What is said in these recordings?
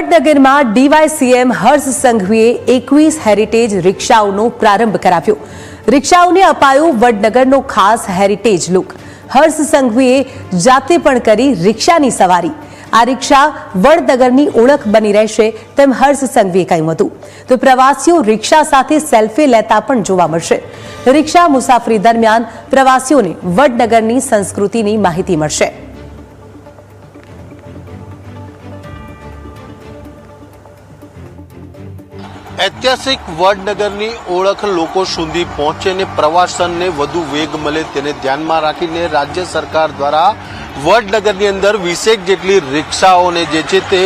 વડનગરમાં ડીવાયસીએમ હર્ષ સંઘવીએ 21 heritage રિક્ષાઓનો પ્રારંભ કરાવ્યો। રિક્ષાઓને અપાયો વડનગરનો ખાસ હેરિટેજ લુક। હર્ષ સંઘવીએ જાતે પણ કરી રિક્ષાની સવારી। આ રિક્ષા વડનગરની ઓળખ બની રહેશે તેમ હર્ષ સંઘવીએ કહ્યું હતું। તો પ્રવાસીઓ રિક્ષા સાથે સેલ્ફી લેતા પણ જોવા મળશે। રિક્ષા મુસાફરી દરમિયાન પ્રવાસીઓને વડનગરની સંસ્કૃતિની માહિતી મળશે। ऐतिहासिक वडनगरनी ओळख लोको सुधी पहुंचे ने प्रवासनने વધુ વેગ મળે તેને ધ્યાનમાં રાખીને રાજ્ય સરકાર દ્વારા વડનગરની અંદર 20 જેટલી રિક્ષાઓને જે છે તે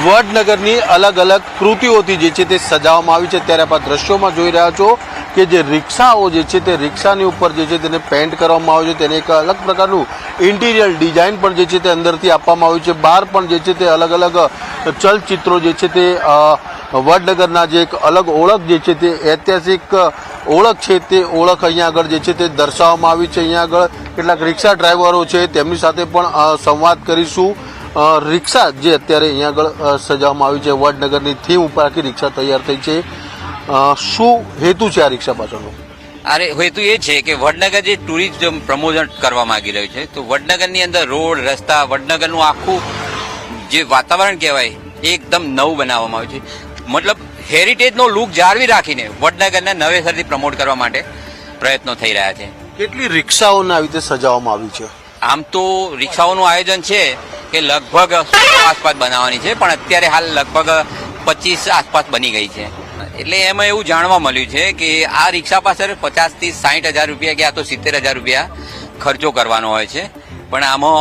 વડનગરની અલગ અલગ કૃતિઓથી જે છે તે સજાવવામાં આવી છે। ત્યારે આપ દ્રશ્યોમાં જોઈ રહ્યા છો કે જે રિક્ષાઓ જે છે તે રિક્ષાની ઉપર જે છે તેને પેન્ટ કરવામાં આવ્યું છે, તેને એક અલગ પ્રકારનું ઇન્ટિરિયર ડિઝાઇન પણ જે છે તે અંદરથી આપવામાં આવ્યું છે। બહાર પણ જે છે તે અલગ અલગ ચલચિત્રો જે છે તે વડનગરના જે એક અલગ ઓળખ જે છે તે ઐતિહાસિક ઓળખ છે તે ઓળખ અહીંયા આગળ જે છે તે દર્શાવવામાં આવી છે। અહીંયા આગળ કેટલાક રિક્ષા ડ્રાઈવરો છે તેમની સાથે પણ સંવાદ કરીશું। રિક્ષા જે અત્યારે અહીંયા આગળ સજાવવામાં આવી છે, વડનગરની થીમ ઉપર આખી રિક્ષા તૈયાર થઈ છે। શું હેતુ છે આ રિક્ષા પાછળનો? અરે હેતુ એ છે કે વડનગર જે ટુરિઝમ પ્રમોશન કરવા માંગી રહ્યું છે, તો વડનગરની અંદર રોડ રસ્તા વડનગરનું આખું જે વાતાવરણ કહેવાય એકદમ નવું બનાવવામાં આવ્યું છે। મતલબ હેરિટેજનો લુક જાળવી રાખીને વડનગરને નવેસરથી પ્રમોટ કરવા માટે પ્રયત્નો થઈ રહ્યા છે। કેટલી રિક્ષાઓને આવી રીતે સજાવવામાં આવી છે? આમ તો રિક્ષાઓનું આયોજન છે કે લગભગ 100 આસપાસ બનાવવાની છે, પણ અત્યારે હાલ લગભગ 25 આસપાસ બની ગઈ છે। એટલે એમાં એવું જાણવા મળ્યું છે કે આ રિક્ષા પાછળ 50 થી 60 હજાર રૂપિયા કે આ તો 70 હજાર રૂપિયા ખર્ચો કરવાનો હોય છે। પણ આમાં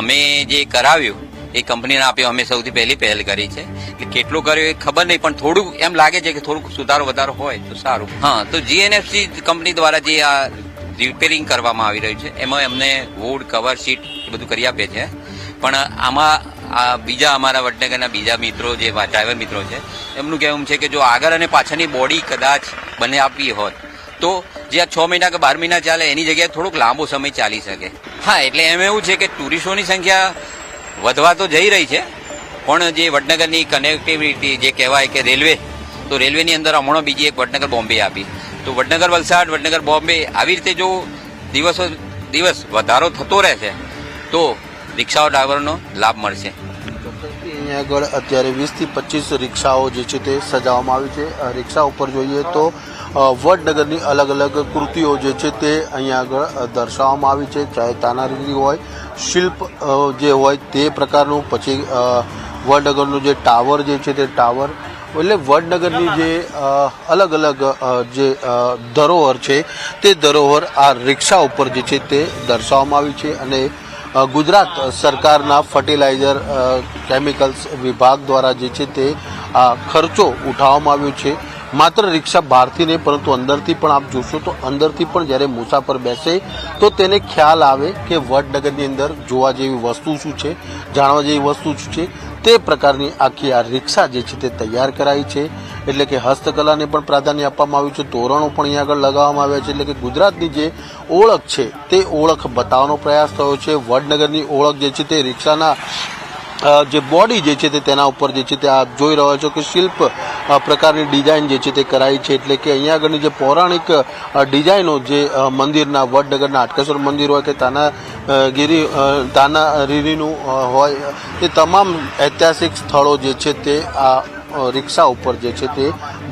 અમે જે કરાવ્યું એ કંપનીને આપ્યો, અમે સૌથી પહેલી પહેલ કરી છે। એટલે કેટલું કર્યું એ ખબર નહીં, પણ થોડું એમ લાગે છે કે થોડુંક સુધારો વધારો હોય તો સારું। હા, તો જીએનએફસી કંપની દ્વારા જે આ રિપેરિંગ કરવામાં આવી રહ્યું છે એમાં એમને વુડ કવર સીટ એ બધું કરી આપે છે। પણ આમાં આ બીજા અમારા વડનગરના બીજા મિત્રો જે ડ્રાઈવર મિત્રો છે એમનું કહેવું છે કે જો આગળ અને પાછળની બોડી કદાચ બને આપવી હોત તો જે આ 6 મહિના કે 12 મહિના ચાલે એની જગ્યાએ થોડુંક લાંબો સમય ચાલી શકે। હા, એટલે એમ એવું છે કે ટુરિસ્ટોની સંખ્યા વધવા તો જઈ રહી છે, પણ જે વડનગરની કનેક્ટિવિટી જે કહેવાય કે રેલવે, તો રેલવેની અંદર હમણાં બીજી એક વડનગર બોમ્બે આપી, તો વડનગર વલસાડ વડનગર બોમ્બે આવી રીતે જો દિવસો દિવસ વધારો થતો રહેશે તો રિક્ષાઓ ડ્રાઈવરનો લાભ મળશે। અહીંયા આગળ અત્યારે 20 થી 25 રિક્ષાઓ જે છે તે સજાવવામાં આવી છે। રિક્ષા ઉપર જોઈએ તો વડનગરની અલગ અલગ કૃતિઓ જે છે તે અહીંયા આગળ દર્શાવવામાં આવી છે, ચાહે તાનારીરી હોય, શિલ્પ જે હોય તે પ્રકારનું, પછી વડનગરનું જે ટાવર જે છે તે ટાવર, એટલે વડનગરની જે અલગ અલગ જે ધરોહર છે તે ધરોહર આ રિક્ષા ઉપર જે છે તે દર્શાવવામાં આવી છે। અને ગુજરાત સરકારના ફર્ટિલાઇઝર કેમિકલ્સ વિભાગ દ્વારા જે છે તે આ ખર્ચો ઉઠાવવામાં આવ્યો છે। માત્ર રિક્ષા બહારથી નહીં પરંતુ અંદરથી પણ આપ જોશો તો અંદરથી પણ જ્યારે મુસાફર બેસે તો તેને ખ્યાલ આવે કે વડનગરની અંદર જોવા જેવી વસ્તુ શું છે, જાણવા જેવી વસ્તુ શું છે, તે પ્રકારની આખી આ રિક્ષા જે છે તે તૈયાર કરાઈ છે। એટલે કે હસ્તકલાને પણ પ્રાધાન્ય આપવામાં આવ્યું છે, તોરણો પણ અહીંયા આગળ લગાવવામાં આવ્યા છે। એટલે કે ગુજરાતની જે ઓળખ છે તે ઓળખ બતાવવાનો પ્રયાસ થયો છે। વડનગરની ઓળખ જે છે તે રિક્ષાના જે બોડી જે છે તે તેના ઉપર જે છે તે આપ જોઈ રહ્યા છો કે શિલ્પ પ્રકારની ડિઝાઇન જે છે તે કરાઈ છે। એટલે કે અહીંયા આગળની જે પૌરાણિક ડિઝાઇનો જે મંદિરના વડનગરના હાટકેશ્વર મંદિર હોય કે તાનારીરીનું હોય, તે તમામ ઐતિહાસિક સ્થળો જે છે તે આ રિક્ષા ઉપર જે છે તે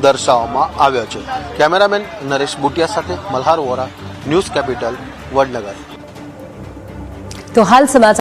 દર્શાવવામાં આવ્યા છે। કેમેરામેન નરેશ બુટિયા સાથે મલ્હાર વોરા, ન્યૂઝ કેપિટલ, વડનગર। તો હાલ સમાચાર